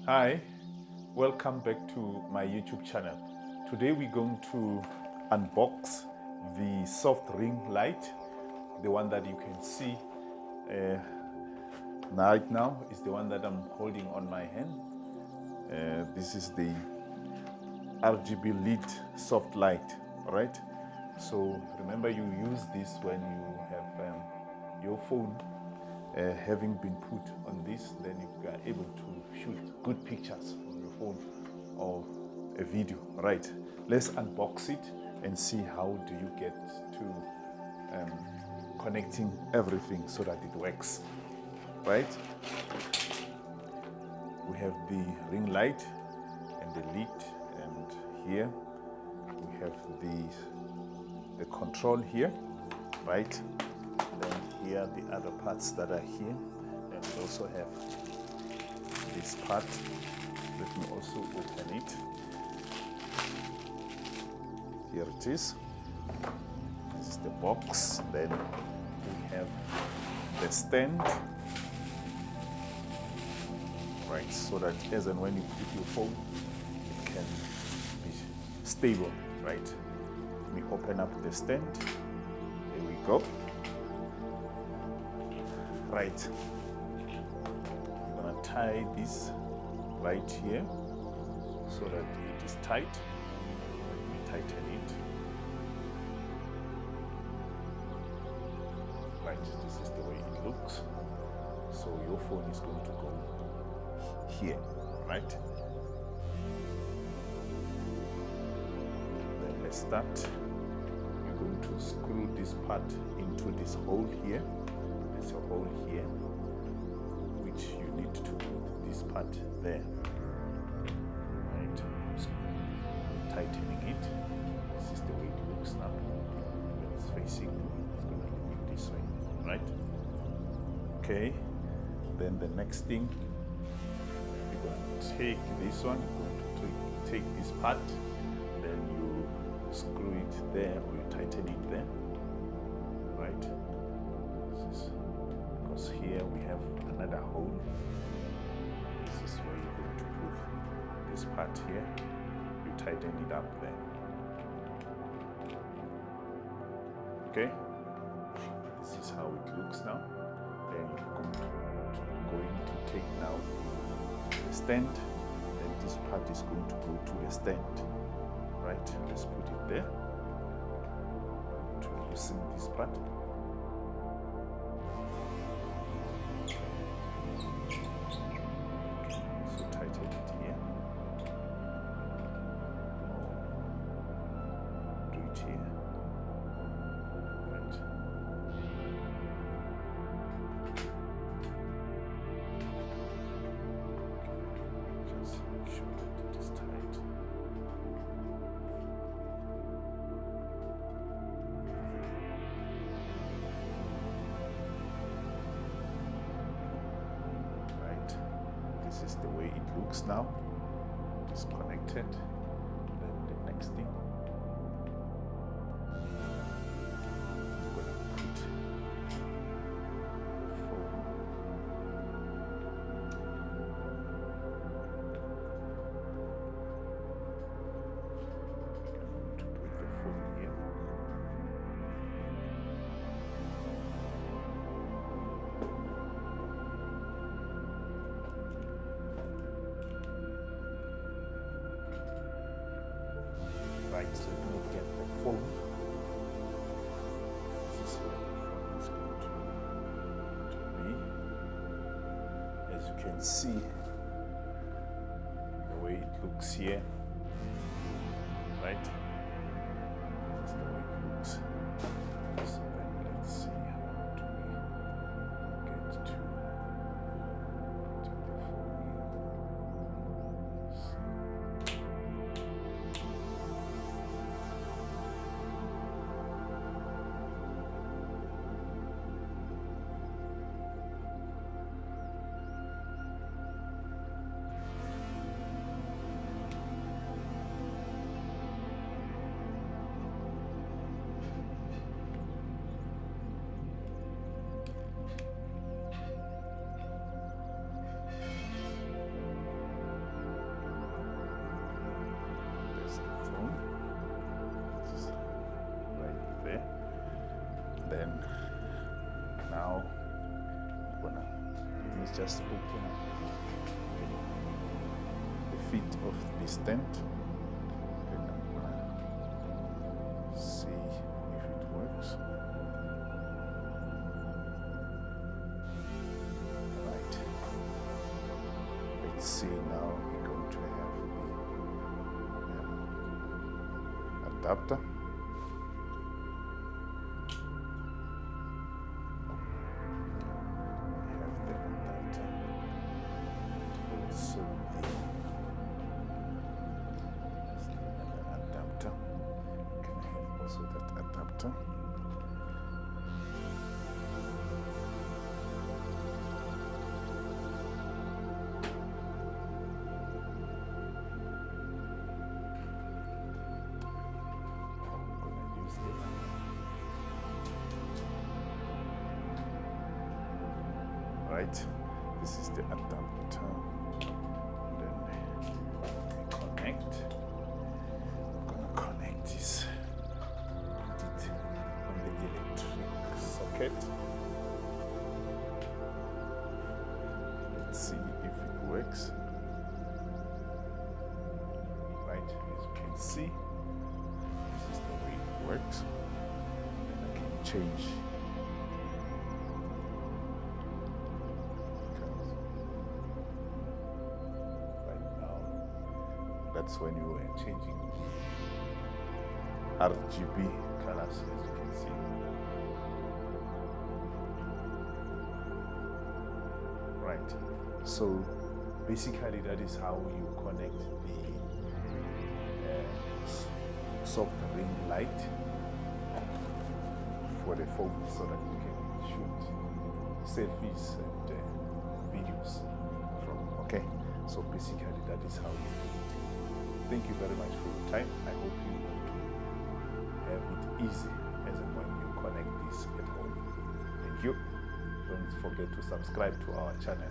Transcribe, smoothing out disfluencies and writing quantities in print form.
Hi, welcome back to my YouTube channel. Today we're going to unbox the soft ring light, the one that you can see right now is the one that I'm holding on my hand. This is the RGB lit soft light, all right? So remember, you use this when you have your phone having been put on this, then you are able to shoot good pictures from your phone or a video. Right, let's unbox it and see how do you get to connecting everything so that it works. Right, we have the ring light and the lid, and here we have the control here, right? Then here the other parts that are here, and we also have this part. Let me also open it. Here it is. This is the box. Then we have the stand, right, so that as and when you put your phone, it can be stable, right? Let me open up the stand. There we go. Right, I'm gonna tie this right here so that it is tight. Let me tighten it. Right, this is the way it looks. So your phone is going to go here, right? Then let's start. You're going to screw this part into this hole here. There's a hole here, which you need to put this part there. Right, tightening it. This is the way it looks now. When it's facing you, it's going to look this way, right? Okay, then the next thing, you're going to take this one, you're going to take this part, then you screw it there or you tighten it there, right? Because here we have another hole. This is where you're going to put this part here. You tighten it up there. Okay, this is how it looks now. Then you're going to take now the stand, then this part is going to go to the stand. Right, let's put it there. To loosen this part. So tighten it here. Or do it here. Right. Just make sure that it is tight. This is the way it looks now. It's connected. Then the next thing, I'm going to put the phone. I'm going to put the phone here. Right, so let me get the phone. This is where the phone is going to be. As you can see, the way it looks here, right? This is the way it looks. So then let's see how do we get to putting the phone Then now it is just open the feet of this tent. Then I'm gonna see if it works. Right. Let's see now. We're going to have the adapter. Right, this is the adapter. Then we connect. I'm gonna connect this, put it on the electric socket. Let's see if it works. Right, as you can see, this is the way it works. And I can change. That's when you were changing RGB colors, as you can see. Right, so basically that is how you connect the soft ring light for the phone, so that you can shoot selfies and videos from. Okay, so basically that is how you do it. Thank you very much for your time. I hope you want to have it easy as and when you connect this at home. Thank you. Don't forget to subscribe to our channel.